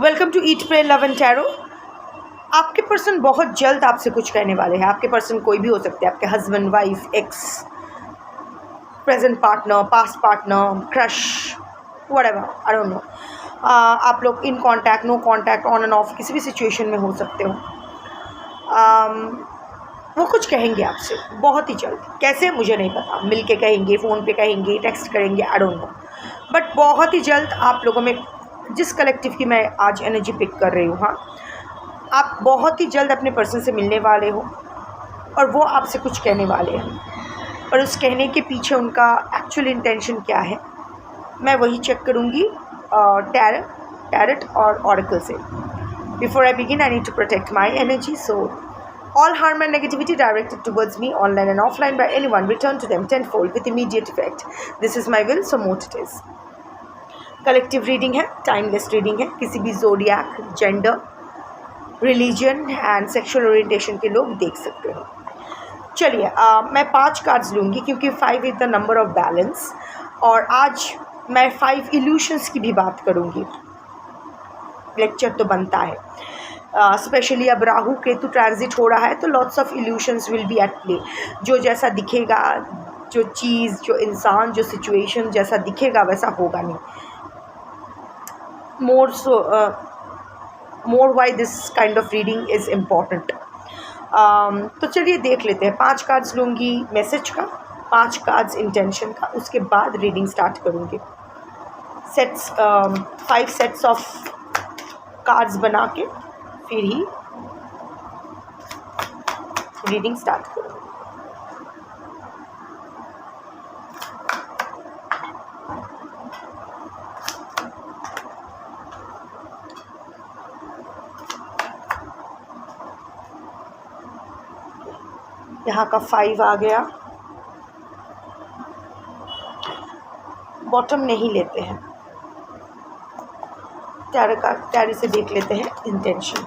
Welcome to eat pray love and tarot. आपके person बहुत जल्द आपसे कुछ कहने वाले हैं। आपके पर्सन कोई भी हो सकते हैं, आपके husband, wife, ex, present partner, past partner, crush, whatever, I don't know. आप लोग in contact, no contact, on and off, किसी भी सिचुएशन में हो सकते हो। वो कुछ कहेंगे आपसे बहुत ही जल्द। कैसे मुझे नहीं पता, मिल के कहेंगे, फ़ोन पे कहेंगे, टेक्स्ट करेंगे, आई डोंट नो, बट बहुत ही जल्द आप लोगों में जिस कलेक्टिव की मैं आज एनर्जी पिक कर रही हूँ, हाँ, आप बहुत ही जल्द अपने पर्सन से मिलने वाले हो और वो आपसे कुछ कहने वाले हैं। और उस कहने के पीछे उनका एक्चुअल इंटेंशन क्या है, मैं वही चेक करूँगी टैरेट और ऑरेकल से। Before I begin, I need to protect my energy, so all harm and negativity directed towards me, online and offline, by anyone, return to them tenfold with immediate effect. This is my will, so mote it is. Collective reading है, timeless reading है। किसी भी zodiac, gender, religion and sexual orientation के लोग देख सकते हो। चलिए, मैं 5 कार्ड्स लूँगी क्योंकि 5 is the number of balance, और आज मैं 5 इल्यूशंस की भी बात करूँगी। लेक्चर तो बनता है, स्पेशली अब राहु केतु ट्रांजिट हो रहा है तो lots of illusions will be at play. जो जैसा दिखेगा, जो चीज़, जो इंसान, जो सिचुएशन जैसा दिखेगा वैसा होगा नहीं। More why this kind of reading is important. तो चलिए देख लेते हैं। 5 कार्ड्स लूँगी मैसेज का, 5 कार्ड्स इंटेंशन का, उसके बाद रीडिंग स्टार्ट करूँगी। 5 सेट्स ऑफ कार्ड्स बना के फिर ही रीडिंग स्टार्ट करूँ। यहाँ का 5 आ गया। बॉटम नहीं लेते हैं, टैरो से देख लेते हैं इंटेंशन।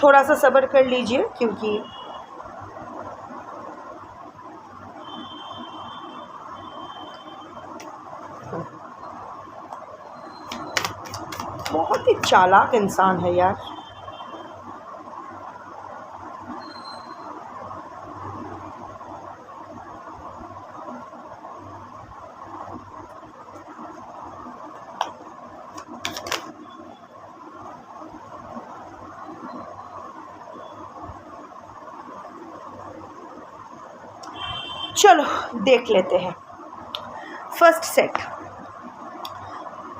थोड़ा सा सब्र कर लीजिए क्योंकि बहुत ही चालाक इंसान है यार। चलो देख लेते हैं। First set,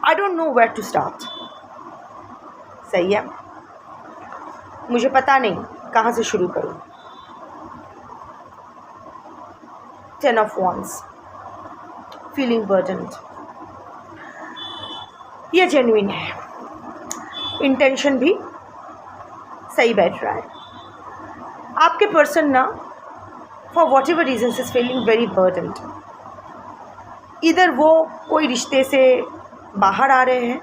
I don't know where to start. सही है, मुझे पता नहीं कहाँ से शुरू करूँ। 10 ऑफ wands, फीलिंग बर्डन्ड। ये जेन्युइन है, इंटेंशन भी सही बैठ रहा है। आपके पर्सन ना for whatever reasons is feeling very burdened. इधर वो कोई रिश्ते से बाहर आ रहे हैं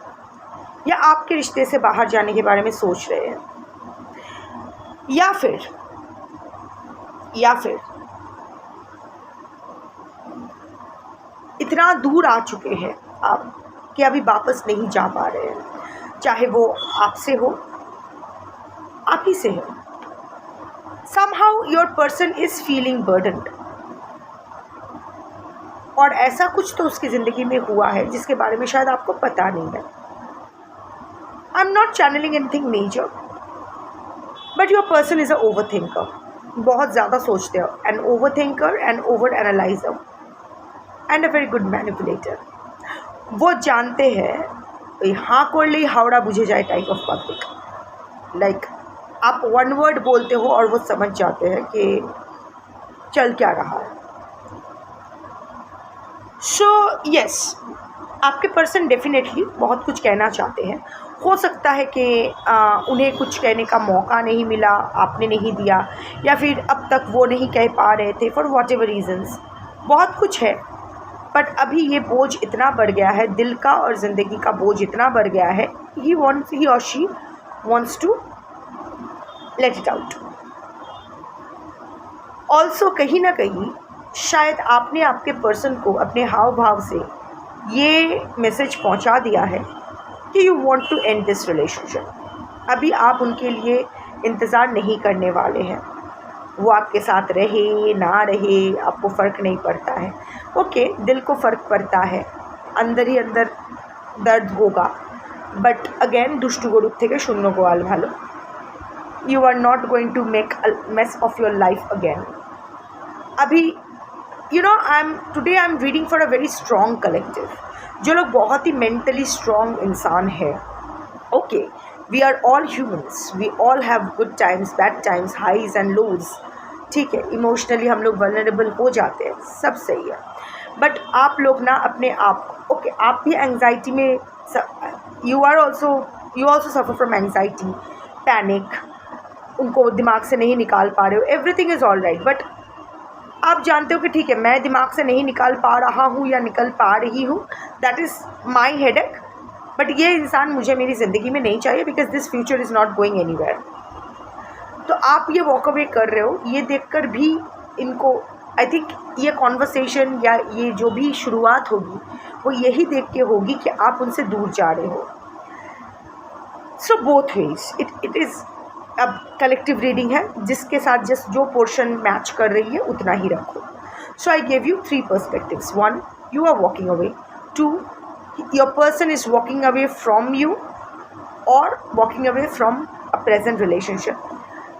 या आपके रिश्ते से बाहर जाने के बारे में सोच रहे हैं, या फिर इतना दूर आ चुके हैं आप कि अभी वापस नहीं जा पा रहे हैं। चाहे वो आपसे हो, आप ही से हो। Somehow your person is feeling burdened, और ऐसा कुछ तो उसकी ज़िंदगी में हुआ है जिसके बारे में शायद आपको पता नहीं है। I'm not channeling anything major, but your person is a overthinker. बहुत ज़्यादा सोचते हो, an overthinker, an overanalyzer, and a very good manipulator. वो जानते हैं हाँ कोल्ली हावड़ा बुझे जाए टाइप ऑफ पब्लिक। लाइक आप 1 वर्ड बोलते हो और वो समझ जाते हैं कि चल क्या रहा है। सो यस, आपके पर्सन डेफिनेटली बहुत कुछ कहना चाहते हैं। हो सकता है कि उन्हें कुछ कहने का मौका नहीं मिला, आपने नहीं दिया, या फिर अब तक वो नहीं कह पा रहे थे फॉर वॉट एवर रीजन्स। बहुत कुछ है, बट अभी ये बोझ इतना बढ़ गया है, दिल का और ज़िंदगी का बोझ इतना बढ़ गया है, ही और she wants to let it out. Also कहीं ना कहीं शायद आपने आपके पर्सन को अपने हाव भाव से ये मैसेज पहुंचा दिया है कि you want to end this relationship. अभी आप उनके लिए इंतज़ार नहीं करने वाले हैं। वो आपके साथ रहे ना रहे आपको फ़र्क नहीं पड़ता है। ओके, दिल को फ़र्क पड़ता है, अंदर ही अंदर दर्द होगा, बट अगेन दुष्टु गरुड़ থেকে শূন্য গোয়াল ভালো। You are not going to make a mess of your life again. अभी I am reading for a very strong collective, जो लोग बहुत ही मेंटली स्ट्रॉन्ग इंसान है। Okay, we are all humans, we all have good times, bad times, highs and lows. ठीक है, emotionally हम लोग वल्नरेबल हो जाते हैं, सब सही है। बट आप लोग ना अपने आप, ओके, आप भी एंग्जाइटी में, you also suffer from anxiety, panic, उनको दिमाग से नहीं निकाल पा रहे हो, everything is all right. But आप जानते हो कि ठीक है, मैं दिमाग से नहीं निकाल पा रहा हूँ या निकल पा रही हूँ, that is my headache, but ये इंसान मुझे मेरी ज़िंदगी में नहीं चाहिए, because this future is not going anywhere. तो आप ये वॉक अवे कर रहे हो, ये देखकर भी इनको, आई थिंक ये कॉन्वर्सेशन या ये जो भी शुरुआत होगी वो यही देख के होगी कि आप उनसे दूर जा रहे हो। So both ways it is, अब कलेक्टिव रीडिंग है, जिसके साथ जिस जो पोर्शन मैच कर रही है उतना ही रखो। So I give you 3 perspectives. 1, you are walking away. 2, your person is walking away from you or walking away from a present relationship,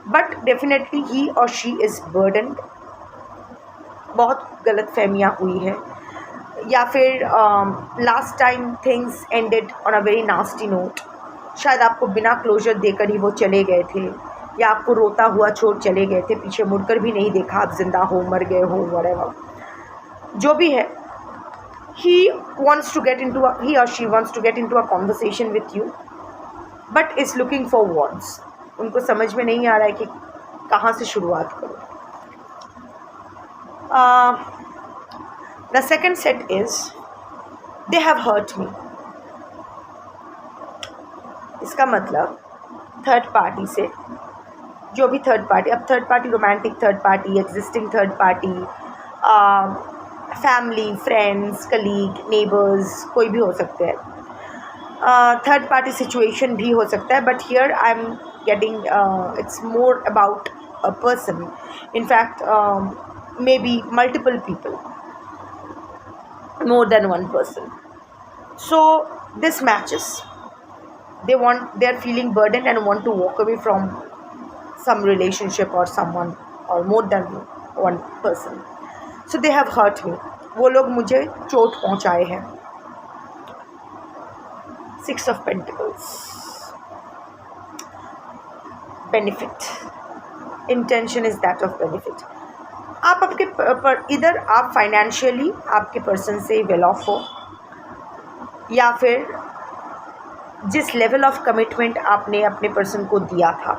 but definitely he और शी इज़ बर्डनड। बहुत गलत फहमियाँ हुई है, या फिर last time things ended on a very nasty note. शायद आपको बिना क्लोजर देकर ही वो चले गए थे, या आपको रोता हुआ छोड़ चले गए थे, पीछे मुड़कर भी नहीं देखा आप ज़िंदा हो, मर गए हो, व्हाटएवर जो भी है। he or she wants to get into a conversation with you, but is looking for words. उनको समझ में नहीं आ रहा है कि कहाँ से शुरुआत करो। The second set is they have hurt me. इसका मतलब थर्ड पार्टी से, जो भी थर्ड पार्टी, अब third party romantic third party, existing third party, family, friends, colleague, neighbours, कोई भी हो सकते हैं, थर्ड पार्टी सिचुएशन भी हो सकता है, but here I am getting it's more about a person, in fact may be multiple people, more than one person. So this matches. They are feeling burdened and want to walk away from some relationship or someone or more than one person. So they have hurt me. वो लोग मुझे चोट पहुंचाए हैं. 6 of Pentacles. Benefit. Intention is that of benefit. आप आपके पर इधर आप फाइनेंशियली आपके पर्सन से वेल ऑफ हो, या फिर जिस लेवल ऑफ कमिटमेंट आपने अपने पर्सन को दिया था,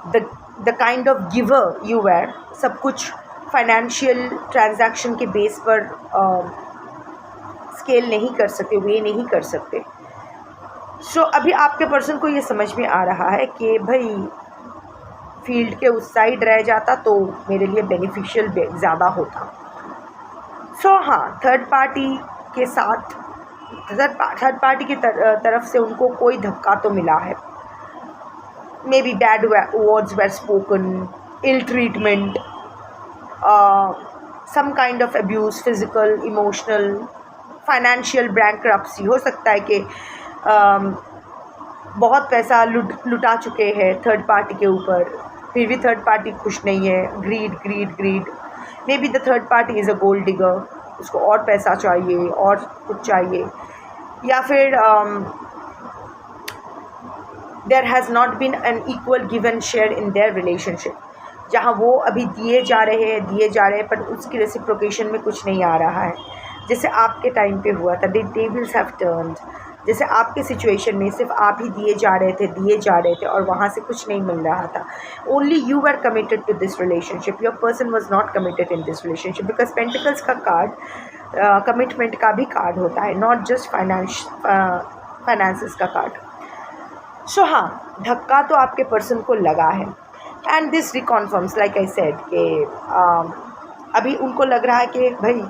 the kind of giver you were, सब कुछ फाइनेंशियल ट्रांजैक्शन के बेस पर स्केल नहीं कर सकते, वे नहीं कर सकते। सो अभी आपके पर्सन को ये समझ में आ रहा है कि भाई फील्ड के उस साइड रह जाता तो मेरे लिए बेनिफिशियल ज़्यादा होता। सो हाँ, थर्ड पार्टी के साथ, थर्ड पार्टी की तरफ से उनको कोई धक्का तो मिला है। Maybe bad words were spoken, ill treatment, some kind of abuse, physical, emotional, financial bankruptcy. हो सकता है कि बहुत पैसा लुटा चुके हैं थर्ड पार्टी के ऊपर, फिर भी थर्ड पार्टी खुश नहीं है। Greed. Maybe the third party is a gold digger, उसको और पैसा चाहिए और कुछ चाहिए, या फिर there has not been an equal give and share in their relationship, जहाँ वो अभी दिए जा रहे हैं पर उसकी रेसिप्रोकेशन में कुछ नहीं आ रहा है, जैसे आपके टाइम पे हुआ था। द टेबल्स हैव टर्न्ड, जैसे आपके सिचुएशन में सिर्फ आप ही दिए जा रहे थे और वहाँ से कुछ नहीं मिल रहा था। Only you were committed to this relationship, your person was not committed in this relationship, because pentacles का कार्ड कमिटमेंट का भी कार्ड होता है, नॉट जस्ट फाइनेंसेस का कार्ड। सो हाँ, धक्का तो आपके पर्सन को लगा है, and this reconfirms like I said कि अभी उनको लग रहा है कि भाई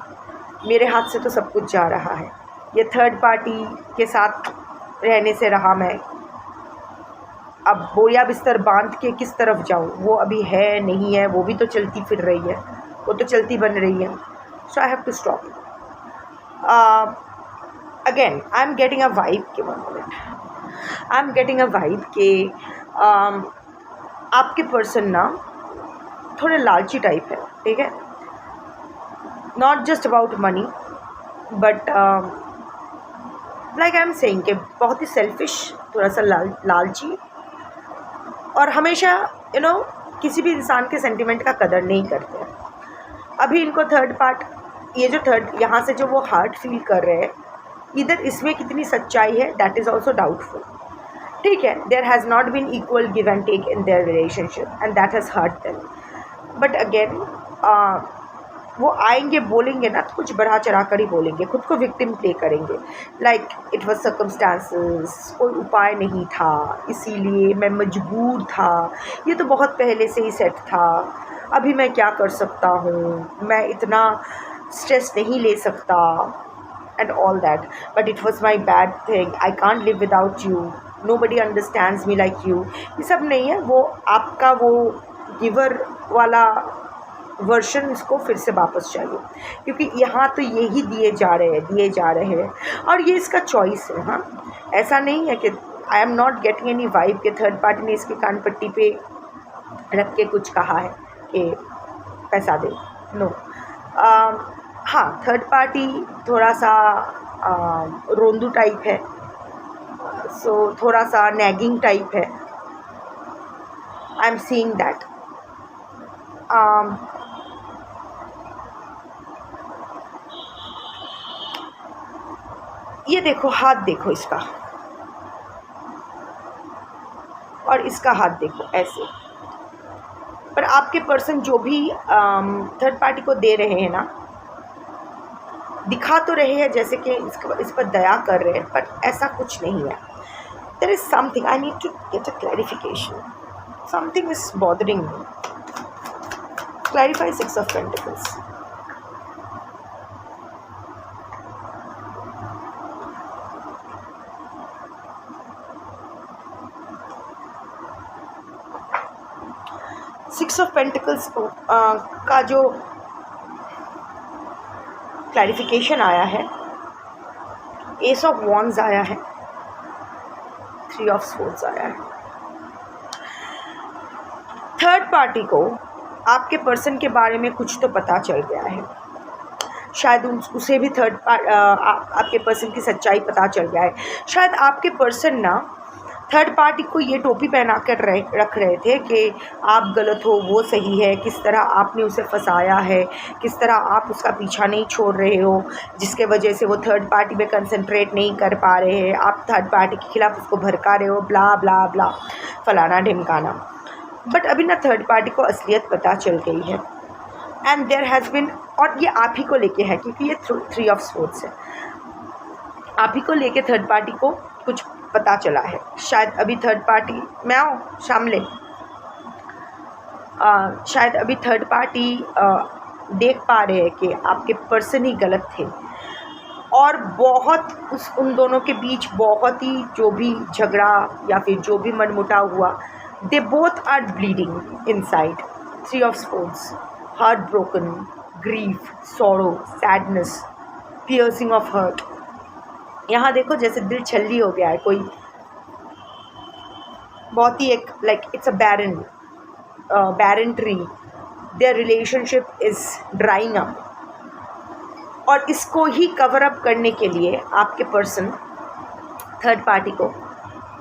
मेरे हाथ से तो सब कुछ जा रहा है। ये थर्ड पार्टी के साथ रहने से रहा मैं, अब बोया बिस्तर बांध के किस तरफ जाऊँ, वो अभी है नहीं है, वो भी तो चलती फिर रही है, वो तो चलती बन रही है. So I have to stop. Again I am getting a vibe के one minute, I am getting a vibe के आपके पर्सन ना थोड़े लालची टाइप है, ठीक है. Not just about money but like I am saying कि बहुत ही सेल्फिश, थोड़ा सा लालची, और हमेशा किसी भी इंसान के सेंटिमेंट का कदर नहीं करते हैं. अभी इनको थर्ड पार्ट, ये जो थर्ड यहाँ से जो वो हार्ट फील कर रहे हैं, इधर इसमें कितनी सच्चाई है दैट इज़ ऑल्सो डाउटफुल. ठीक है, there has not been equal give and take in their relationship and that has hurt them. But again वो आएंगे बोलेंगे ना तो कुछ बढ़ा चढ़ा कर ही बोलेंगे, खुद को विक्टिम प्ले करेंगे. लाइक इट वाज सर्कमस्टांसेस, कोई उपाय नहीं था इसीलिए मैं मजबूर था, ये तो बहुत पहले से ही सेट था, अभी मैं क्या कर सकता हूँ, मैं इतना स्ट्रेस नहीं ले सकता and all that. But it was my bad thing, I can't live without you, nobody understands me like you. ये सब नहीं है, वो आपका वो गिवर वाला वर्शन इसको फिर से वापस चाहिए, क्योंकि यहाँ तो यही दिए जा रहे हैं और ये इसका चॉइस है. हाँ, ऐसा नहीं है कि I am not getting any vibe के थर्ड पार्टी ने इसकी कान पट्टी पे रख के कुछ कहा है कि पैसा दे. नो. हाँ, थर्ड पार्टी थोड़ा सा रोंदू टाइप है, सो थोड़ा सा नैगिंग टाइप है. आई एम सीइंग दैट. ये देखो हाथ, देखो इसका और इसका हाथ देखो ऐसे. पर आपके पर्सन जो भी थर्ड पार्टी को दे रहे हैं ना, दिखा तो रहे हैं जैसे कि इस पर दया कर रहे हैं, पर ऐसा कुछ नहीं है. There is something, I need to get a clarification, something is bothering me. Clarify six of pentacles. Six of pentacles का जो क्लैरिफिकेशन आया है, एस ऑफ वॉन्ड्स आया है, थ्री ऑफ स्वॉर्ड्स आया है. थर्ड पार्टी को आपके पर्सन के बारे में कुछ तो पता चल गया है, शायद उसे भी आपके पर्सन की सच्चाई पता चल गया है. शायद आपके पर्सन ना थर्ड पार्टी को ये टोपी पहना कर रख रहे थे कि आप गलत हो, वो सही है, किस तरह आपने उसे फंसाया है, किस तरह आप उसका पीछा नहीं छोड़ रहे हो, जिसके वजह से वो थर्ड पार्टी में कंसंट्रेट नहीं कर पा रहे हैं, आप थर्ड पार्टी के खिलाफ उसको भड़का रहे हो, ब्ला ब्ला ब्ला, फलाना ढिमकाना. बट अभी ना थर्ड पार्टी को असलियत पता चल गई है एंड देयर हैज़ बिन, और ये आप ही को लेके है क्योंकि ये थ्री ऑफ स्वॉर्ड्स है. आप ही को लेके थर्ड पार्टी को कुछ पता चला है. शायद अभी थर्ड पार्टी, मैं आओ शामले, शायद अभी थर्ड पार्टी देख पा रहे हैं कि आपके पर्सन ही गलत थे और बहुत उन दोनों के बीच बहुत ही जो भी झगड़ा या फिर जो भी मनमुटाव हुआ, they both are bleeding inside. Three of swords, heart broken, grief, sorrow, sadness, piercing of hurt. यहाँ देखो जैसे दिल छल्ली हो गया है कोई, बहुत ही एक like it's a barren tree. Their relationship is drying up और इसको ही कवर अप करने के लिए आपके पर्सन थर्ड पार्टी को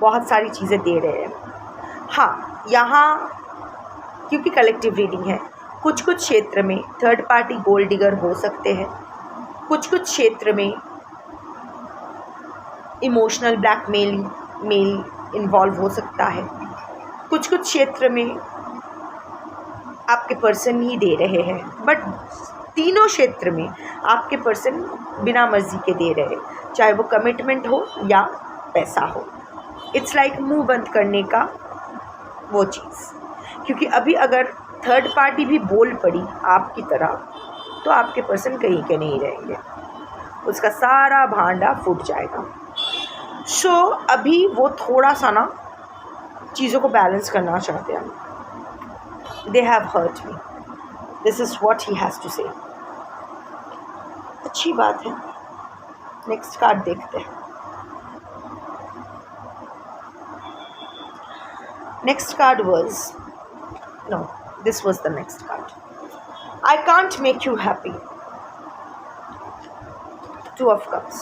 बहुत सारी चीज़ें दे रहे हैं. हाँ, यहाँ क्योंकि कलेक्टिव रीडिंग है, कुछ कुछ क्षेत्र में थर्ड पार्टी गोल्ड डिगर हो सकते हैं, कुछ कुछ क्षेत्र में इमोशनल ब्लैकमेल इन्वॉल्व हो सकता है, कुछ कुछ क्षेत्र में आपके पर्सन ही दे रहे हैं. बट तीनों क्षेत्र में आपके पर्सन बिना मर्जी के दे रहे हैं, चाहे वो कमिटमेंट हो या पैसा हो. इट्स लाइक मुंह बंद करने का वो चीज़, क्योंकि अभी अगर थर्ड पार्टी भी बोल पड़ी आपकी तरह तो आपके पर्सन कहीं के नहीं रहेंगे, उसका सारा भांडा फूट जाएगा. सो अभी वो थोड़ा सा ना चीज़ों को बैलेंस करना चाहते हैं। They have hurt me, this is what he has to say. अच्छी बात है, नेक्स्ट कार्ड देखते हैं। Next card was, no, this was the next card. I can't make you happy, 2 of Cups।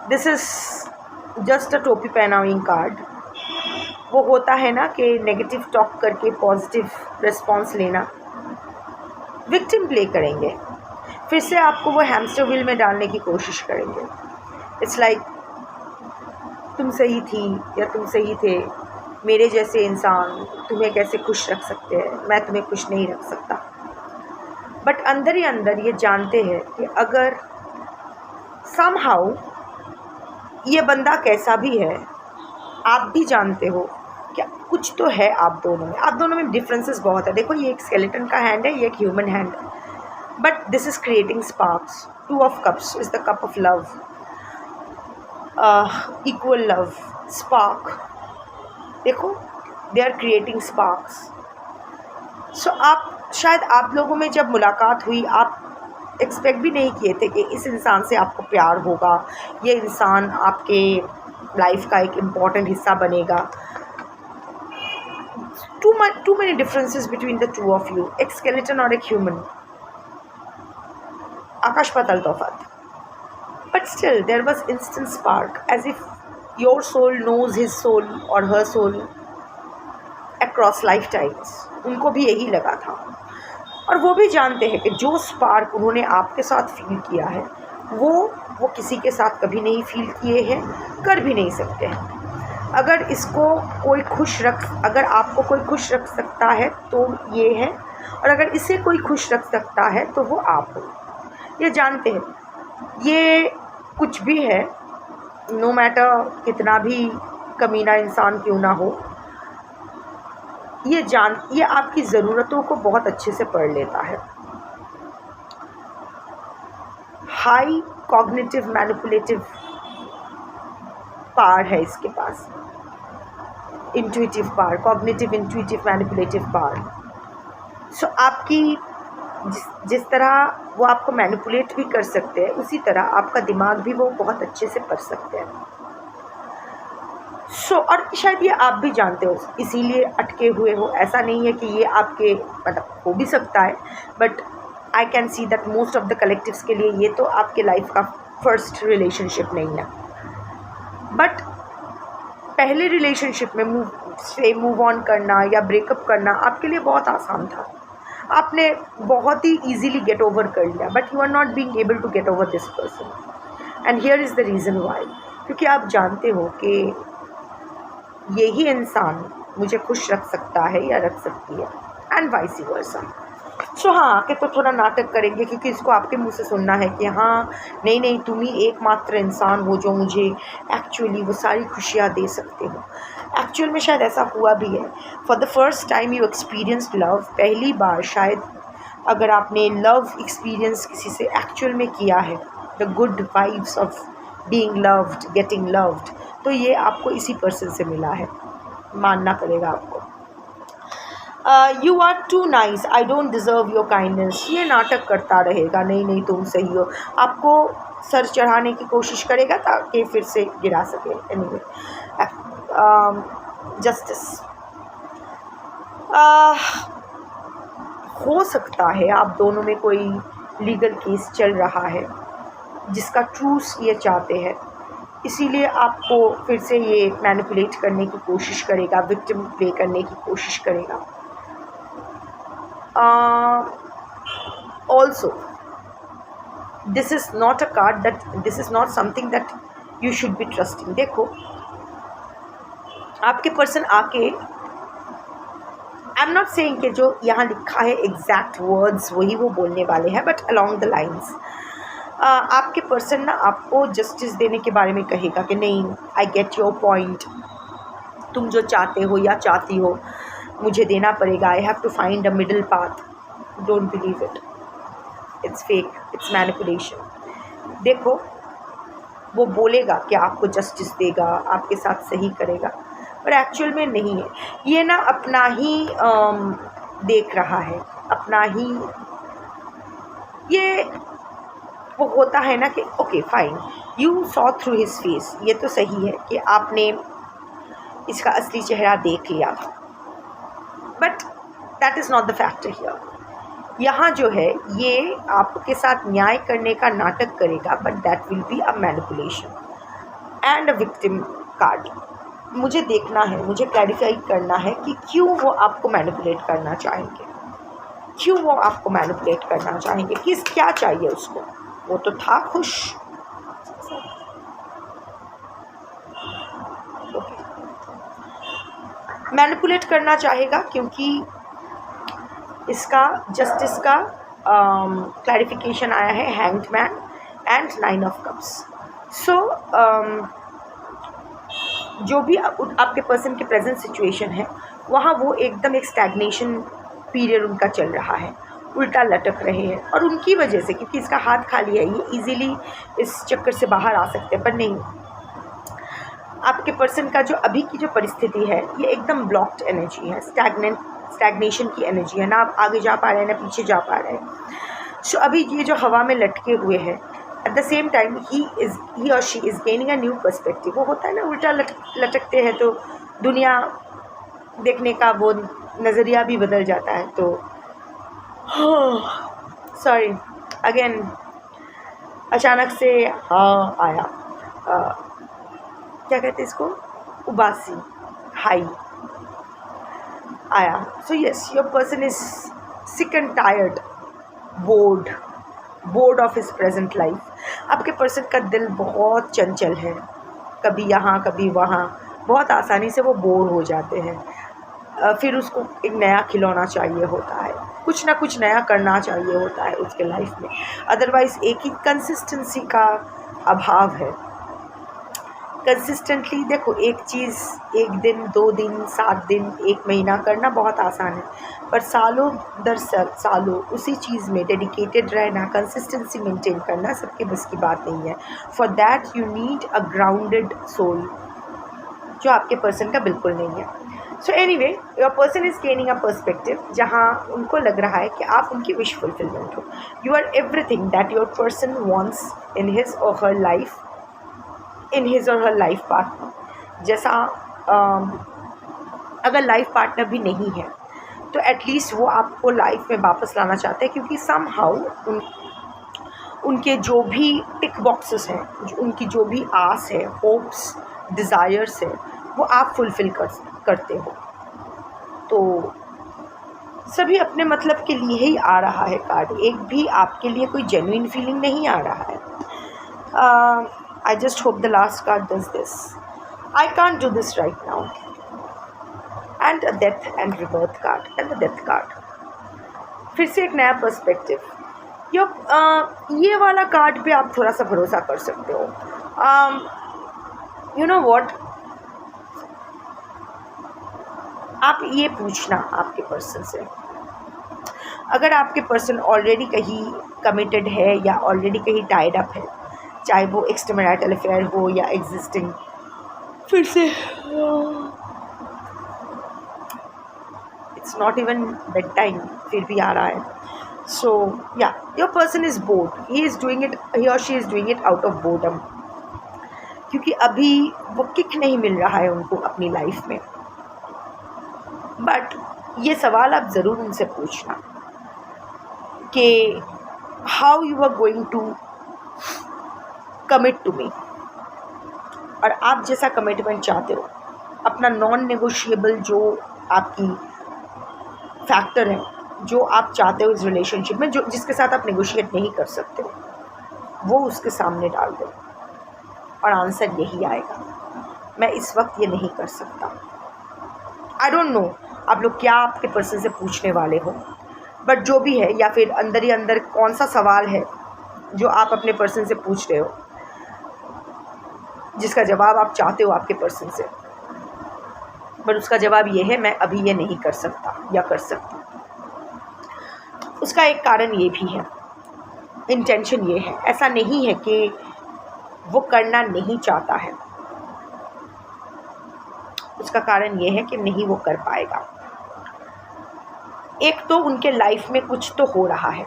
This is just a टोपी पहनाविंग card. वो होता है ना कि नेगेटिव टॉक करके पॉजिटिव रिस्पॉन्स लेना, विक्टिम प्ले करेंगे, फिर से आपको वो हैमस्टर व्हील में डालने की कोशिश करेंगे। इट्स लाइक तुम सही थी या तुम सही थे, मेरे जैसे इंसान तुम्हें कैसे खुश रख सकते हैं, मैं तुम्हें खुश नहीं रख सकता। बट अंदर ही अंदर ये जानते हैं कि अगर समहाउ ये बंदा कैसा भी है, आप भी जानते हो क्या कुछ तो है आप दोनों में डिफरेंसेस बहुत है। देखो, ये एक स्केलेटन का हैंड है, ये एक ह्यूमन हैंड है, but this is creating sparks. 2 of Cups is the cup of love, equal love, spark. देखो, दे आर क्रिएटिंग स्पार्क्स। सो आप शायद आप लोगों में जब मुलाकात हुई, आप एक्सपेक्ट भी नहीं किए थे कि इस इंसान से आपको प्यार होगा, ये इंसान आपके लाइफ का एक इम्पॉर्टेंट हिस्सा बनेगा। Too many differences between the 2 of you, एक स्केलेटन और एक ह्यूमन, आकाश पाताल तफावत। But still there was instant spark, as if your soul knows his soul और her soul across life times. उनको भी यही लगा था, और वो भी जानते हैं कि जो स्पार्क उन्होंने आपके साथ फील किया है वो किसी के साथ कभी नहीं फील किए हैं, कर भी नहीं सकते हैं। अगर आपको कोई खुश रख सकता है तो ये है, और अगर इसे कोई खुश रख सकता है तो वो आप हो। ये जानते हैं, ये कुछ भी है, नो मैटर कितना भी कमीना इंसान क्यों ना हो, ये आपकी ज़रूरतों को बहुत अच्छे से पढ़ लेता है। हाई कॉग्निटिव मैनिपुलेटिव पावर है इसके पास, intuitive power, cognitive, intuitive, manipulative power. So आपकी जिस तरह वो आपको मैनिपुलेट भी कर सकते हैं, उसी तरह आपका दिमाग भी वो बहुत अच्छे से पढ़ सकते हैं। और शायद ये आप भी जानते हो, इसीलिए अटके हुए हो। ऐसा नहीं है कि ये आपके मतलब हो भी सकता है, but I can see that most of the collectives के लिए ये तो आपके लाइफ का फर्स्ट रिलेशनशिप नहीं है। बट पहले रिलेशनशिप में मूव ऑन करना या ब्रेकअप करना आपके लिए बहुत आसान था, आपने बहुत ही ईजीली गेट ओवर कर लिया, but you are not being able to get over this person. And here is the reason why, क्योंकि आप जानते हो कि यही इंसान मुझे खुश रख सकता है या रख सकती है, एंड वाइस वर्सा। सो हाँ, आके तो थोड़ा नाटक करेंगे, क्योंकि इसको आपके मुंह से सुनना है कि हाँ नहीं तुम ही एकमात्र इंसान हो जो मुझे एक्चुअली वो सारी खुशियाँ दे सकते हो। एक्चुअल में शायद ऐसा हुआ भी है। For the first time you experienced love, पहली बार शायद अगर आपने लव एक्सपीरियंस किसी से एक्चुअल में किया है, the good vibes of being loved, getting loved, तो ये आपको इसी पर्सन से मिला है, मानना पड़ेगा आपको। You are too nice, I don't deserve your kindness, ये नाटक करता रहेगा, नहीं तुम सही हो, आपको सर चढ़ाने की कोशिश करेगा ताकि फिर से गिरा सके। एनीवे, जस्टिस, हो सकता है आप दोनों में कोई लीगल केस चल रहा है जिसका ट्रूस ये चाहते हैं, इसीलिए आपको फिर से ये मैनिपुलेट करने की कोशिश करेगा, विक्टिम प्ले करने की कोशिश करेगा। Also this is not a card that, this is not something that you should be trusting. देखो, आपके पर्सन आके, आई एम नॉट सेइंग कि जो यहाँ लिखा है एग्जैक्ट वर्ड्स वही वो बोलने वाले हैं, बट अलॉन्ग द लाइन्स आपके पर्सन ना आपको जस्टिस देने के बारे में कहेगा कि नहीं, आई गेट योर पॉइंट, तुम जो चाहते हो या चाहती हो मुझे देना पड़ेगा, I have to find a middle path, don't believe it, it's fake, it's manipulation. देखो वो बोलेगा कि आपको जस्टिस देगा, आपके साथ सही करेगा, पर एक्चुअल में नहीं है। ये ना अपना ही देख रहा है, अपना ही ये वो होता है ना कि okay fine, you saw through his face, ये तो सही है कि आपने इसका असली चेहरा देख लिया था, but that is not the factor here. यहाँ जो है ये आपके साथ न्याय करने का नाटक करेगा, but that will be a manipulation and a victim card. मुझे देखना है, मुझे क्लैरिफाई करना है कि क्यों वो आपको मैनिपुलेट करना चाहेंगे, क्यों वो आपको मैनिपुलेट करना चाहेंगे, किस क्या चाहिए उसको। वो तो था खुश, मैनिपुलेट करना चाहेगा क्योंकि इसका जस्टिस का क्लैरिफिकेशन आया है hanged man and 9 of cups. So जो भी आपके पर्सन के प्रेजेंट सिचुएशन है वहाँ वो एकदम एक स्टैग्नेशन पीरियड उनका चल रहा है, उल्टा लटक रहे हैं, और उनकी वजह से, क्योंकि इसका हाथ खाली है, ये इजीली इस चक्कर से बाहर आ सकते हैं, पर नहीं। आपके पर्सन का जो अभी की जो परिस्थिति है ये एकदम ब्लॉक्ड एनर्जी है, स्टैग्नेशन की एनर्जी है, ना आप आगे जा पा रहे हैं ना पीछे जा पा रहे हैं। सो अभी ये जो हवा में लटके हुए हैं, एट द सेम टाइम ही और she is gaining a new perspective. वो होता है ना उल्टा लटकते हैं तो दुनिया देखने का वो नज़रिया भी बदल जाता है। तो सॉरी अगेन अचानक से हाँ आया, क्या कहते हैं इसको, उबासी, हाई आया। So yes, your person is sick and tired, board of his present life. आपके पर्सन का दिल बहुत चंचल है, कभी यहाँ कभी वहाँ, बहुत आसानी से वो बोर हो जाते हैं। फिर उसको एक नया खिलौना चाहिए होता है, कुछ ना कुछ नया करना चाहिए होता है उसके लाइफ में, अदरवाइज़ एक ही कंसिस्टेंसी का अभाव है। कंसिस्टेंटली देखो एक चीज़ 1 दिन 2 दिन 7 दिन 1 महीना करना बहुत आसान है, पर सालों दर सालों उसी चीज़ में डेडिकेटेड रहना, कंसिस्टेंसी मेंटेन करना सबके बस की बात नहीं है। For that you need a grounded soul, जो आपके पर्सन का बिल्कुल नहीं है। So anyway, your person is gaining a perspective जहाँ उनको लग रहा है कि आप उनकी विश फुलफिलमेंट हो। You are everything that your person wants in his और हर लाइफ, इन हिज और हर लाइफ पार्टनर। जैसा अगर लाइफ पार्टनर भी नहीं है तो एटलीस्ट वो आपको लाइफ में वापस लाना चाहते हैं, क्योंकि सम हाउ उनके जो भी टिक बॉक्सेस हैं, उनकी जो भी आस है, होप्स, डिज़ायर्स है, वो आप फुलफ़िल करते हो। तो सभी अपने मतलब के लिए ही आ रहा है कार्ड, एक भी आपके लिए कोई जेन्युइन फीलिंग नहीं आ रहा है। I just hope the last card does this. I can't do this right now. And a death and rebirth card and the death card. फिर से एक नया पर्सपेक्टिव। ये वाला कार्ड पे आप थोड़ा सा भरोसा कर सकते हो। You know what? आप ये पूछना आपके पर्सन से, अगर आपके पर्सन ऑलरेडी कहीं कमिटेड है या ऑलरेडी कहीं टाइड अप है, चाहे वो एक्स्ट्रामैरिटल अफेयर हो या एग्जिस्टिंग, फिर से it's not even bed time फिर भी आ रहा है। सो या your person is bored, he is doing it, he और she is doing it out of boredom, क्योंकि अभी वो किक नहीं मिल रहा है उनको अपनी लाइफ में। बट ये सवाल आप ज़रूर उनसे पूछना कि how you are going to commit to me, और आप जैसा कमिटमेंट चाहते हो, अपना नॉन नेगोशिएबल जो आपकी फैक्टर है, जो आप चाहते हो इस रिलेशनशिप में, जो जिसके साथ आप नेगोशिएट नहीं कर सकते हो, वो उसके सामने डाल दो और आंसर यही आएगा, मैं इस वक्त ये नहीं कर सकता। आई डोंट नो आप लोग क्या आपके पर्सन से पूछने वाले हो, बट जो भी है, या फिर अंदर ही अंदर कौन सा सवाल है जो आप अपने पर्सन से पूछ रहे हो, जिसका जवाब आप चाहते हो आपके पर्सन से, बट उसका जवाब ये है मैं अभी ये नहीं कर सकता या कर सकती। उसका एक कारण ये भी है इंटेंशन ये है, ऐसा नहीं है कि वो करना नहीं चाहता है, उसका कारण ये है कि नहीं वो कर पाएगा। एक तो उनके लाइफ में कुछ तो हो रहा है,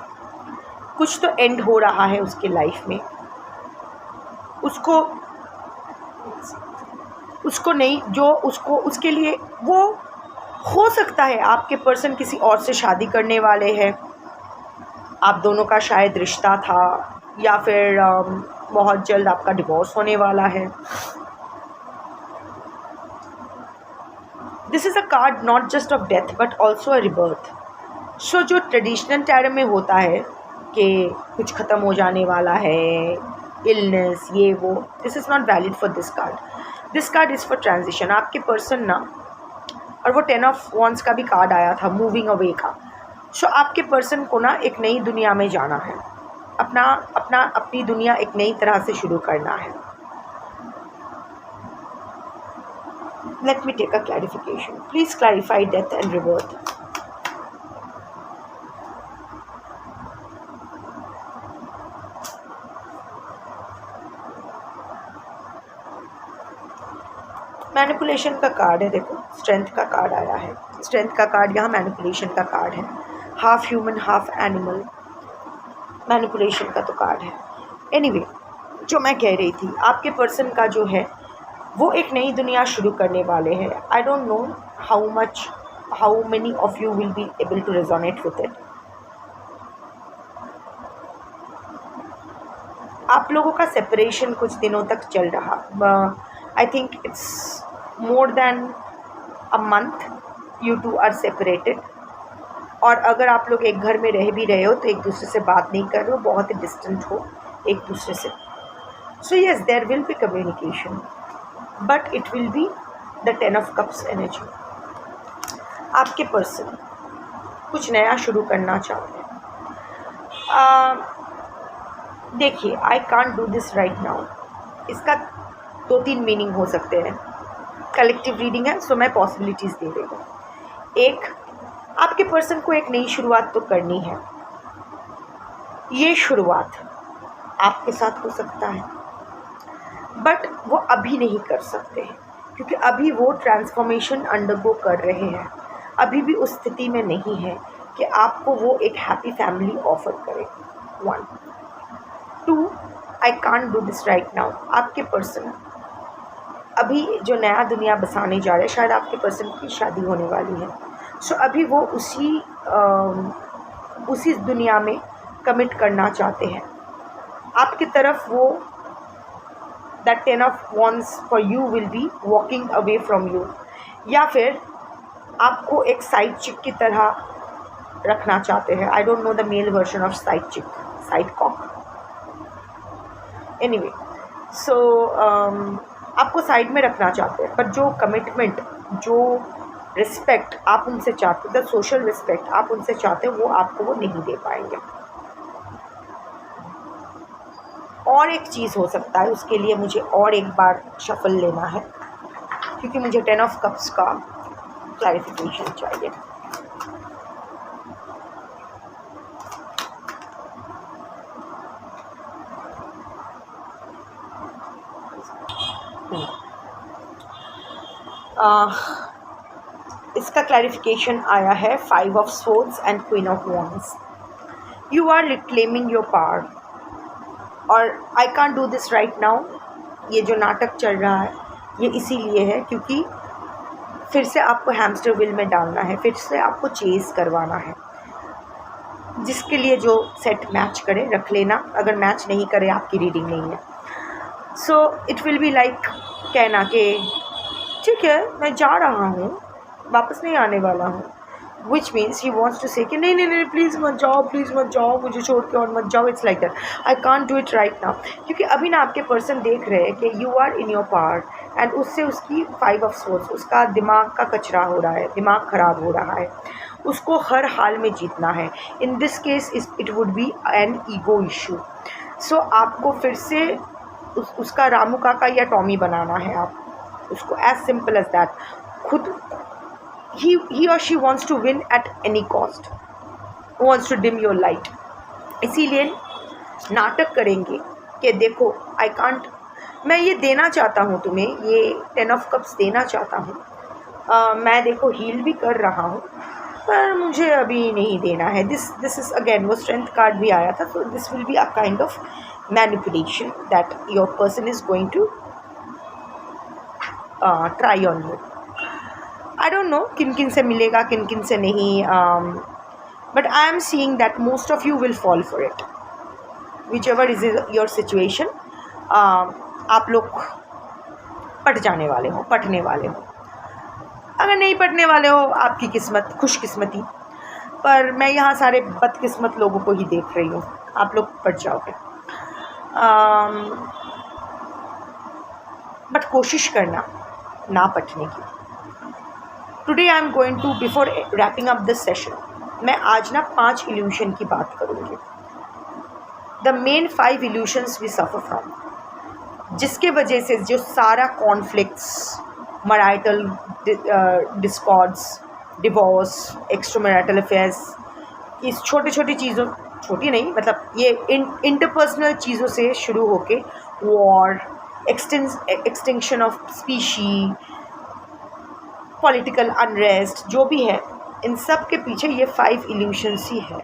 कुछ तो एंड हो रहा है उसके लाइफ में, उसको नहीं, जो उसको उसके लिए वो हो सकता है आपके पर्सन किसी और से शादी करने वाले हैं, आप दोनों का शायद रिश्ता था, या फिर बहुत जल्द आपका डिवोर्स होने वाला है। This is a card not just of death but also a rebirth. So जो ट्रेडिशनल टैरम में होता है कि कुछ ख़त्म हो जाने वाला है, इलनेस, ये वो, this is not valid for this card. This card is for transition. आपके पर्सन ना, और वो 10 ऑफ वॉन्ड्स का भी कार्ड आया था, मूविंग अवे का। सो आपके पर्सन को ना एक नई दुनिया में जाना है, अपनी दुनिया एक नई तरह से शुरू करना है। Let me take a clarification. Please clarify death and rebirth. Manipulation का कार्ड है, देखो स्ट्रेंथ का कार्ड आया है। स्ट्रेंथ का कार्ड यहाँ मैनिपुलेशन का कार्ड है, half human half animal, manipulation का तो कार्ड है। एनीवे, जो मैं कह रही थी, आपके पर्सन का जो है वो एक नई दुनिया शुरू करने वाले हैं। I don't know how many of you will be able to resonate with it. आप लोगों का सेपरेशन कुछ दिनों तक चल रहा, I think it's more than a month you two are separated. और अगर आप लोग एक घर में रह भी रहे हो तो एक दूसरे से बात नहीं कर रहे हो, बहुत ही डिस्टेंट हो एक दूसरे से। So yes, there will be communication but it will be the 10 of cups energy. आपके पर्सन कुछ नया शुरू करना चाहते हैं। देखिए, I can't do this right now, इसका 2-3 मीनिंग हो सकते हैं। कलेक्टिव रीडिंग है, सो मैं पॉसिबिलिटीज़ दे रही हूँ। एक, आपके पर्सन को एक नई शुरुआत तो करनी है। ये शुरुआत आपके साथ हो सकता है बट वो अभी नहीं कर सकते हैं, क्योंकि अभी वो ट्रांसफॉर्मेशन अंडरगो कर रहे हैं, अभी भी उस स्थिति में नहीं है कि आपको वो एक हैप्पी फैमिली ऑफर करे। 1 2, आई can't do this right now. आपके पर्सन अभी जो नया दुनिया बसाने जा रहे हैं, शायद आपके पर्सन की शादी होने वाली है। सो अभी वो उसी दुनिया में कमिट करना चाहते हैं। आपकी तरफ वो that 10 of wands for you will be walking away from you, या फिर आपको एक साइड चिक की तरह रखना चाहते हैं। I don't know the male version of side चिक, साइड कॉक। एनीवे, सो आपको साइड में रखना चाहते हैं, पर जो कमिटमेंट, जो रिस्पेक्ट आप उनसे चाहते, द सोशल रिस्पेक्ट आप उनसे चाहते, वो आपको वो नहीं दे पाएंगे। और एक चीज़ हो सकता है, उसके लिए मुझे और एक बार शफल लेना है, क्योंकि मुझे 10 ऑफ कप्स का क्लैरिफिकेशन चाहिए। इसका क्लैरिफिकेशन आया है 5 of swords and queen of wands. You are reclaiming your power, और I can't do this right now. ये जो नाटक चल रहा है ये इसीलिए है क्योंकि फिर से आपको हैमस्टर व्हील में डालना है, फिर से आपको चेज़ करवाना है, जिसके लिए जो सेट मैच करे रख लेना, अगर मैच नहीं करे आपकी रीडिंग नहीं है। So it will be like कहना कि ठीक है मैं जा रहा हूँ, वापस नहीं आने वाला हूँ, which means he wants to say कि नहीं नहीं नहीं प्लीज़ मत जाओ, मुझे छोड़ के और मत जाओ। It's like that, I can't do it right now, क्योंकि अभी ना आपके पर्सन देख रहे हैं कि you are in your power, and उससे उसकी 5 ऑफ सोर्ड्स, उसका दिमाग का कचरा हो रहा है, दिमाग ख़राब हो रहा है, उसको हर हाल में जीतना है। In this case it would be an ego issue. So आपको फिर से उसका रामू काका या टॉमी बनाना है, आप उसको, एज सिंपल एज दैट। खुद he or she wants to win at any cost, wants to dim your light। इसीलिए नाटक करेंगे कि देखो आई कांट, मैं ये देना चाहता हूँ तुम्हें, ये 10 ऑफ कप्स देना चाहता हूँ, मैं देखो हील भी कर रहा हूँ पर मुझे अभी नहीं देना है। दिस इज़ अगेन, वो स्ट्रेंथ कार्ड भी आया था, तो this will be a kind of manipulation that your person is going to try on you. I don't know किन किन से मिलेगा, किन किन से नहीं, but I am seeing that most of you will fall for it, whichever is your situation. आप लोग पट जाने वाले हो, पटने वाले हो। अगर नहीं पटने वाले हो, आपकी किस्मत, खुशकिस्मती, पर मैं यहाँ सारे बदकिस्मत लोगों को ही देख रही हूँ, आप लोग पट जाओगे। बट कोशिश करना ना पटने की। Today I am going to, before wrapping up this session, मैं आज ना 5 इल्यूशन की बात करूँगी। The main 5 illusions we suffer from, जिसके वजह से जो सारा conflicts, marital discords, divorce, extra marital affairs, इस छोटी छोटी चीज़ों, छोटी नहीं मतलब ये इंटरपर्सनल चीज़ों से शुरू होके war, extinction of species, political unrest, जो भी है, इन सब के पीछे ये 5 इल्यूशंस ही है।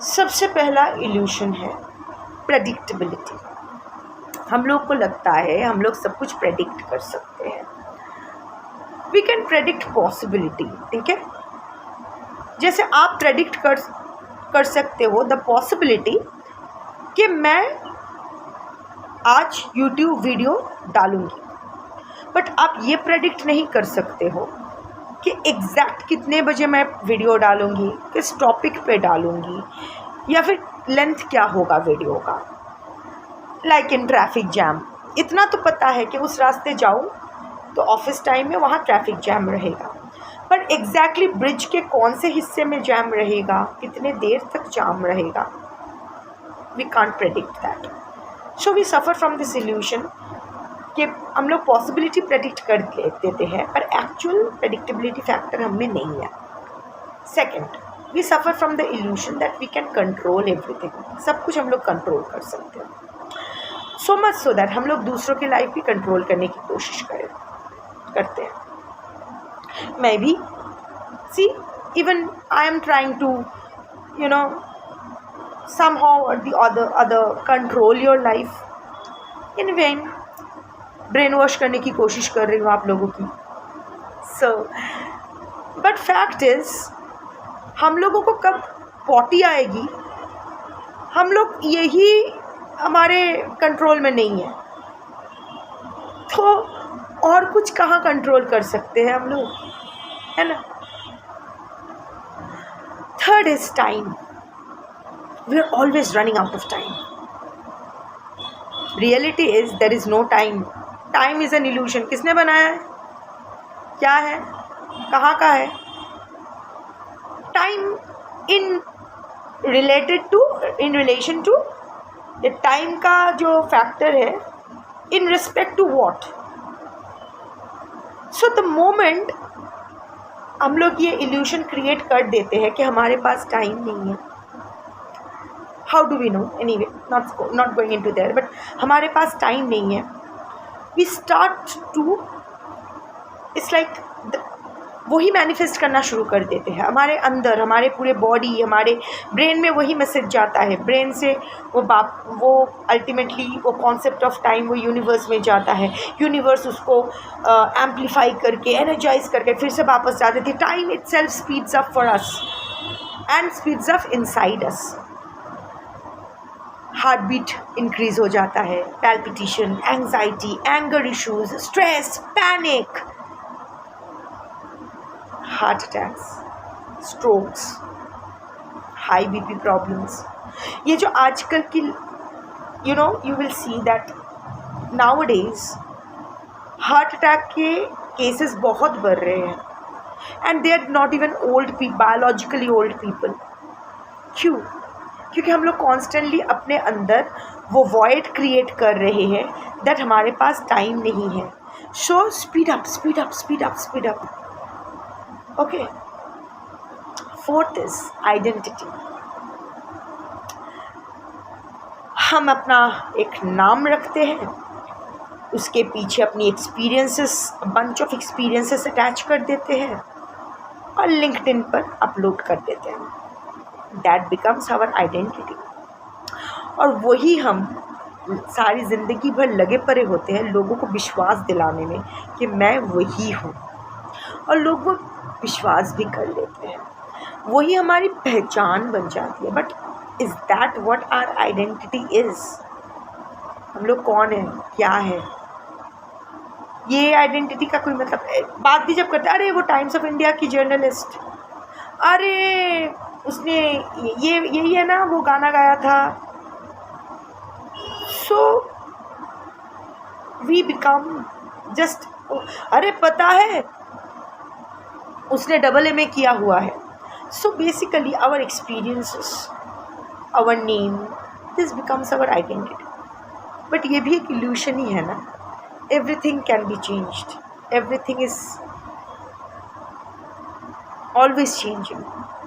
सबसे पहला इल्यूशन है प्रेडिक्टेबिलिटी। हम लोग को लगता है हम लोग सब कुछ प्रेडिक्ट कर सकते हैं, वी कैन प्रेडिक्ट पॉसिबिलिटी, ठीक है। जैसे आप प्रेडिक्ट कर सकते हो द पॉसिबिलिटी कि मैं आज यूट्यूब वीडियो डालूंगी, बट आप ये प्रेडिक्ट नहीं कर सकते हो कि एग्जैक्ट कितने बजे मैं वीडियो डालूंगी, किस टॉपिक पे डालूंगी, या फिर लेंथ क्या होगा वीडियो का। लाइक इन ट्रैफिक जैम, इतना तो पता है कि उस रास्ते जाऊँ तो ऑफिस टाइम में वहाँ ट्रैफिक जैम रहेगा, पर एग्जैक्टली ब्रिज के कौन से हिस्से में जैम रहेगा, कितने देर तक जाम रहेगा, we can't predict that. So we suffer from this illusion कि हम लोग पॉसिबिलिटी प्रेडिक्ट कर देते हैं, पर एक्चुअल प्रेडिक्टेबिलिटी फैक्टर हम में नहीं है। Second, we suffer from the illusion that we can control everything, सब कुछ हम लोग कंट्रोल कर सकते हैं, सो मच सो दैट हम लोग दूसरों की लाइफ भी कंट्रोल करने की कोशिश करते हैं। मैं भी see, even I am trying to you know somehow or the other control your life, in vain brainwash करने की कोशिश कर रही हूँ आप लोगों की। सो बट फैक्ट इज़, हम लोगों को कब पॉटी आएगी, हम लोग यही हमारे कंट्रोल में नहीं है, तो और कुछ कहाँ कंट्रोल कर सकते हैं हम लोग, है ना। Third is time, we are always running out of time. Reality is there is no time, time is an illusion. किसने बनाया है, क्या है, कहाँ का है time? In relation to the time का जो फैक्टर है, in respect to what. So the moment हम लोग ये इल्यूशन क्रिएट कर देते हैं कि हमारे पास टाइम नहीं है, how do we know, anyway not going into there, but हमारे पास टाइम नहीं है, we start to, it's like वही मैनिफेस्ट करना शुरू कर देते हैं हमारे अंदर, हमारे पूरे बॉडी, हमारे ब्रेन में वही मैसेज जाता है, ब्रेन से वो अल्टीमेटली वो कॉन्सेप्ट ऑफ टाइम वो यूनिवर्स में जाता है, यूनिवर्स उसको एम्पलीफाई करके, एनर्जाइज करके फिर से वापस जा देती है। Time itself speeds up for us and speeds up inside us. Heart beat increase हो जाता है, palpitation, anxiety, anger issues, stress, panic, heart attacks, strokes, high BP problems. ये जो आजकल की you will see that nowadays heart attack के cases बहुत बढ़ रहे हैं, and they are not even old people, biologically old people. क्यों? क्योंकि हम लोग कॉन्स्टेंटली अपने अंदर वो वॉइड क्रिएट कर रहे हैं दैट हमारे पास टाइम नहीं है। So speed up, speed up, speed up, speed up. Okay, fourth is identity. हम अपना एक नाम रखते हैं, उसके पीछे अपनी experiences, bunch of experiences attach कर देते हैं और लिंक्डइन पर अपलोड कर देते हैं। That becomes our identity. और वही हम सारी ज़िंदगी भर लगे पड़े होते हैं लोगों को विश्वास दिलाने में कि मैं वही हूँ, और लोग वो विश्वास भी कर लेते हैं। वही हमारी पहचान बन जाती है। But is that what our identity is? हम लोग कौन हैं, क्या है? ये आइडेंटिटी का कोई मतलब बात भी जब करते हैं, अरे वो टाइम्स ऑफ इंडिया की जर्नलिस्ट, अरे उसने ये यही है ना, वो गाना गाया था। सो वी बिकम जस्ट, अरे पता है उसने AA किया हुआ है। So basically our experiences, our name, this becomes our identity. But ये भी एक इल्यूशन ही है ना। Everything can be changed, everything is always changing.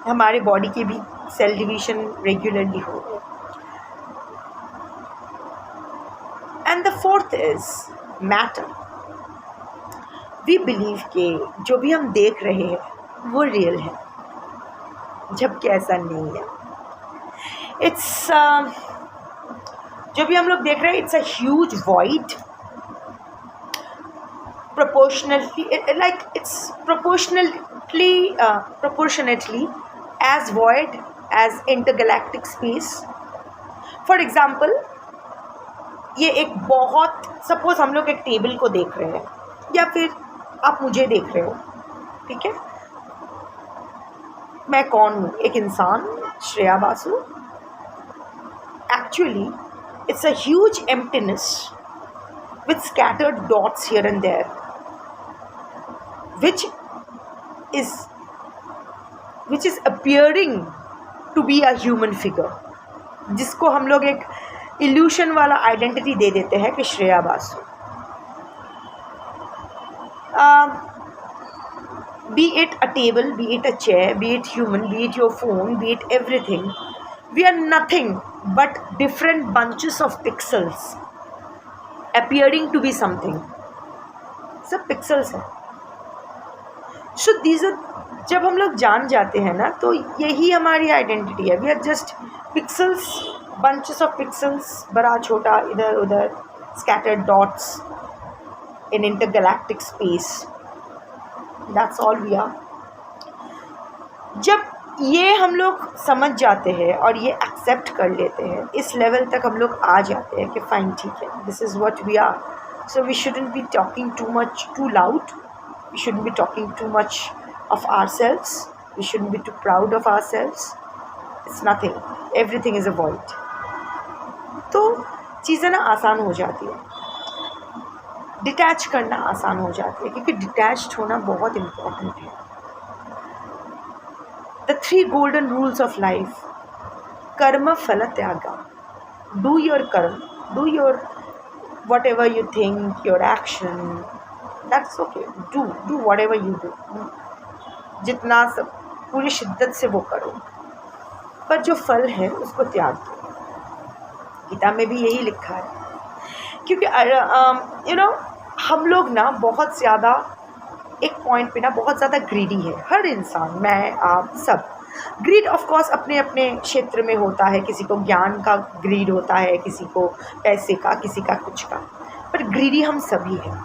हमारे बॉडी के भी सेल डिवीजन रेगुलरली हो रहे हैं। And the fourth is matter. We believe कि जो भी हम देख रहे हैं वो रियल है, जबकि ऐसा नहीं है। इट्स जो भी हम लोग देख रहे हैं, it's a huge void, proportionately as void as intergalactic space. For example, ये एक बहुत, सपोज हम लोग एक टेबल को देख रहे हैं, या फिर आप मुझे देख रहे हो, ठीक है? मैं कौन हूँ? एक इंसान, Shreya Basu. Actually it's a huge emptiness with scattered dots here and there, which is appearing to be a human figure, जिसको हम लोग एक illusion वाला identity दे देते हैं कि Shreya Basu. Be it a table, be it a chair, be it human, be it your phone, be it everything, we are nothing but different bunches of pixels appearing to be something. सब pixels हैं। So these are, जब हम लोग जान जाते हैं ना, तो यही हमारी आइडेंटिटी है। We are just pixels, bunches of pixels, बड़ा छोटा, इधर उधर, scattered dots in intergalactic space. That's all we are. जब ये हम लोग समझ जाते हैं और ये एक्सेप्ट कर लेते हैं, इस लेवल तक हम लोग आ जाते हैं कि फाइन, ठीक है, this is what we are. So we shouldn't be talking too much, too loud, we shouldn't be talking too much of ourselves, we shouldn't be too proud of ourselves. It's nothing, everything is a void. तो चीज़ें ना आसान हो जाती है, detach करना आसान हो जाती है, क्योंकि डिटैच्ड होना बहुत इम्पोर्टेंट है। The 3 golden rules of life: karma, phala, tyaga. Do your karma, do your whatever you think, your action, that's okay. Do whatever you do. जितना सब पूरी शिद्दत से वो करो, पर जो फल है उसको त्याग दो। गीता में भी यही लिखा है। क्योंकि हम लोग ना बहुत ज़्यादा एक पॉइंट पे ना बहुत ज़्यादा ग्रीडी है, हर इंसान, मैं, आप सब। ग्रीड ऑफ कोर्स अपने अपने क्षेत्र में होता है, किसी को ज्ञान का ग्रीड होता है, किसी को पैसे का, किसी का कुछ का, पर ग्रीडी हम सभी हैं।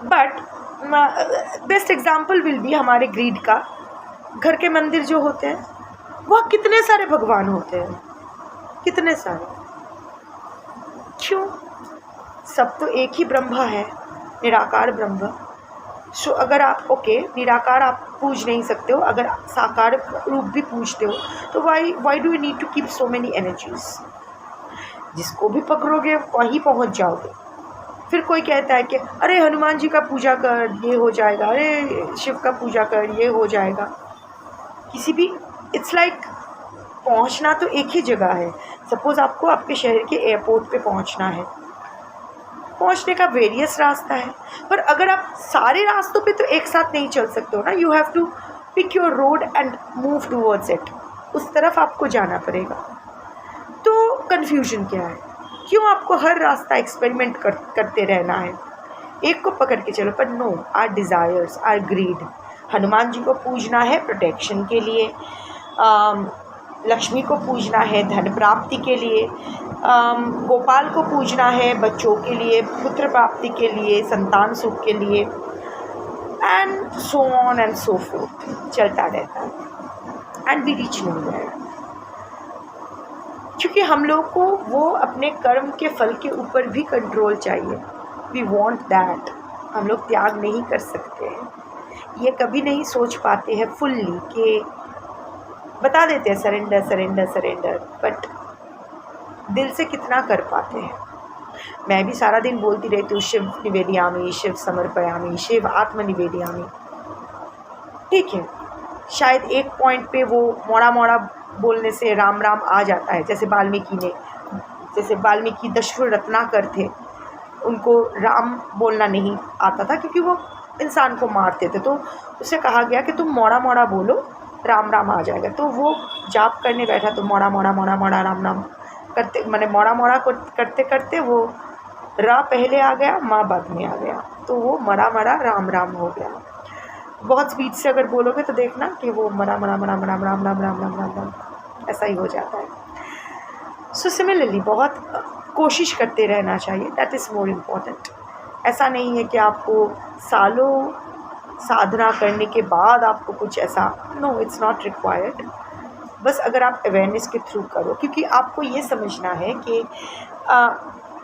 But best example will be हमारे ग्रीड का, घर के मंदिर जो होते हैं, वह कितने सारे भगवान होते हैं, कितने सारे, क्यों? सब तो एक ही ब्रह्मा है, निराकार ब्रह्म। सो अगर आप निराकार आप पूज नहीं सकते हो, अगर साकार रूप भी पूजते हो, तो why do you need to keep so many energies? जिसको भी पकड़ोगे वहीं पहुंच जाओगे। फिर कोई कहता है कि अरे हनुमान जी का पूजा कर, ये हो जाएगा, अरे शिव का पूजा कर, ये हो जाएगा। किसी भी, इट्स लाइक पहुंचना तो एक ही जगह है। सपोज़ आपको आपके शहर के एयरपोर्ट पे पहुंचना है, पहुंचने का वेरियस रास्ता है, पर अगर आप सारे रास्तों पे तो एक साथ नहीं चल सकते हो ना। You have to pick your road and move towards it, उस तरफ आपको जाना पड़ेगा। कन्फ्यूजन क्या है, क्यों आपको हर रास्ता एक्सपेरिमेंट करते रहना है, एक को पकड़ के चलो। पर no, our desires, our greed. Hanuman ji को पूजना है प्रोटेक्शन के लिए, लक्ष्मी को पूजना है धन प्राप्ति के लिए, गोपाल को पूजना है बच्चों के लिए, पुत्र प्राप्ति के लिए, संतान सुख के लिए, and so on and so fourth, चलता रहता है। एंड वी रीच नोवेयर, क्योंकि हम लोग को वो अपने कर्म के फल के ऊपर भी कंट्रोल चाहिए। We want that. हम लोग त्याग नहीं कर सकते हैं, ये कभी नहीं सोच पाते हैं फुल्ली, कि बता देते हैं सरेंडर सरेंडर सरेंडर, बट दिल से कितना कर पाते हैं। मैं भी सारा दिन बोलती रहती हूँ शिव निवेदयामी, शिव समर्पयामी, शिव आत्म निवेदयामी। ठीक है, शायद एक पॉइंट पे वो मोड़ा मोड़ा बोलने से राम राम आ जाता है, जैसे वाल्मीकि दशरथ रत्नाकर थे, उनको राम बोलना नहीं आता था क्योंकि वो इंसान को मारते थे, तो उसे कहा गया कि तुम मोड़ा मोड़ा बोलो, राम राम आ जाएगा। तो वो जाप करने बैठा तो मोड़ा मोड़ा मोड़ा मोड़ा राम राम करते, मैंने मोड़ा मोड़ा करते करते वो रा पहले आ गया, माँ बाद में आ गया, तो वो मड़ा मड़ा राम राम हो गया। बहुत स्पीड से अगर बोलोगे तो देखना कि वो मड़ा मड़ा मड़ा मड़ा राम राम राम राम राम राम ऐसा ही हो जाता है। सो सिमिलरली बहुत कोशिश करते रहना चाहिए, दैट इज़ मोर इम्पॉर्टेंट। ऐसा नहीं है कि आपको सालों साधना करने के बाद आपको कुछ ऐसा, नो, इट्स नॉट रिक्वायर्ड। बस अगर आप अवेयरनेस के थ्रू करो, क्योंकि आपको ये समझना है कि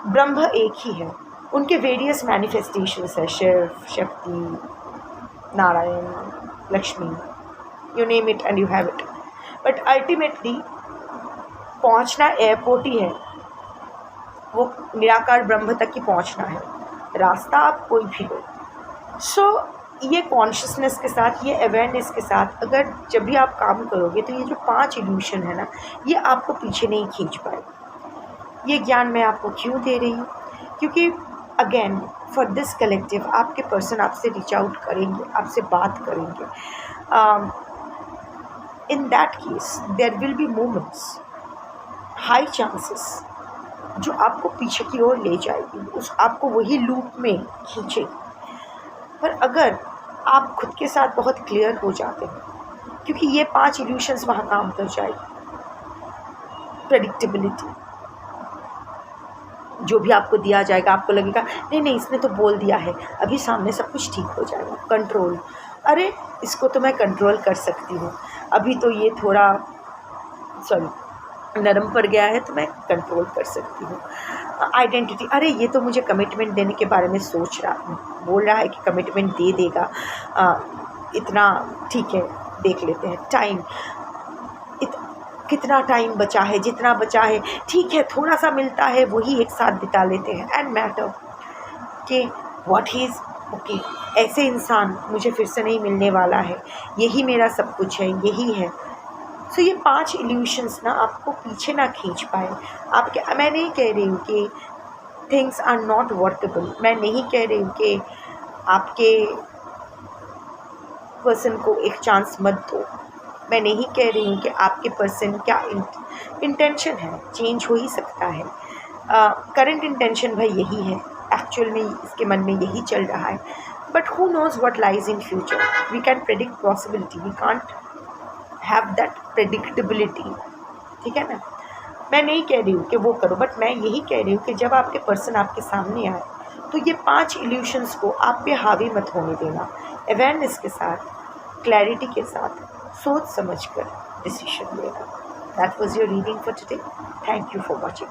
ब्रह्म एक ही है, उनके वेरियस मैनिफेस्टेशंस है, शिव, शक्ति, Narayan, Lakshmi, you name it and you have it, but ultimately पहुंचना एयरपोर्ट ही है, वो निराकार ब्रह्म तक ही पहुंचना है, रास्ता आप कोई भी लो। सो ये कॉन्शियसनेस के साथ, ये अवेयरनेस के साथ अगर जब भी आप काम करोगे तो ये जो 5 इल्यूशन है ना, ये आपको पीछे नहीं खींच पाए। ये ज्ञान मैं आपको क्यों दे रही हूँ, क्योंकि अगेन फॉर दिस कलेक्टिव आपके पर्सन आपसे रीच आउट करेंगे, आपसे बात करेंगे। In that case there will be moments, high chances, जो आपको पीछे की ओर ले जाएगी, उस आपको वही लूप में खींचेगी। पर अगर आप खुद के साथ बहुत क्लियर हो जाते हैं, क्योंकि ये 5 इल्यूशंस वहाँ काम कर जाएगी। प्रेडिक्टेबिलिटी, जो भी आपको दिया जाएगा आपको लगेगा नहीं नहीं इसने तो बोल दिया है, अभी सामने सब कुछ ठीक हो जाएगा। कंट्रोल, अरे इसको तो मैं कंट्रोल कर सकती हूँ, अभी तो ये थोड़ा नरम पड़ गया है तो मैं कंट्रोल कर सकती हूँ। आइडेंटिटी, अरे ये तो मुझे कमिटमेंट देने के बारे में बोल रहा है कि कमिटमेंट दे देगा, इतना ठीक है देख लेते हैं। टाइम, कितना टाइम बचा है, जितना बचा है ठीक है, थोड़ा सा मिलता है वही एक साथ बिता लेते हैं। एंड मैटर कि व्हाट ही इज़ ओके, ऐसे इंसान मुझे फिर से नहीं मिलने वाला है, यही मेरा सब कुछ है, यही है। सो ये 5 इल्यूशंस ना आपको पीछे ना खींच पाए। आपके, मैं नहीं कह रही हूँ कि थिंग्स आर नॉट वर्केबल, मैं नहीं कह रही हूँ कि आपके पर्सन को एक चांस मत दो, मैं नहीं कह रही हूँ कि आपके पर्सन क्या इंटेंशन है, चेंज हो ही सकता है। करंट इंटेंशन भाई यही है, एक्चुअल में इसके मन में यही चल रहा है, but who knows what lies in future. We can predict possibility, we can't have that predictability, ठीक है ना। मैं नहीं कह रही हूँ कि वो करो, बट मैं यही कह रही हूँ कि जब आपके पर्सन आपके सामने आए तो ये 5 इल्यूशंस को आप पे हावी मत होने देना। अवेयरनेस के साथ, क्लैरिटी के साथ, सोच समझ कर डिसीजन लेना। That was your reading for today. Thank you for watching.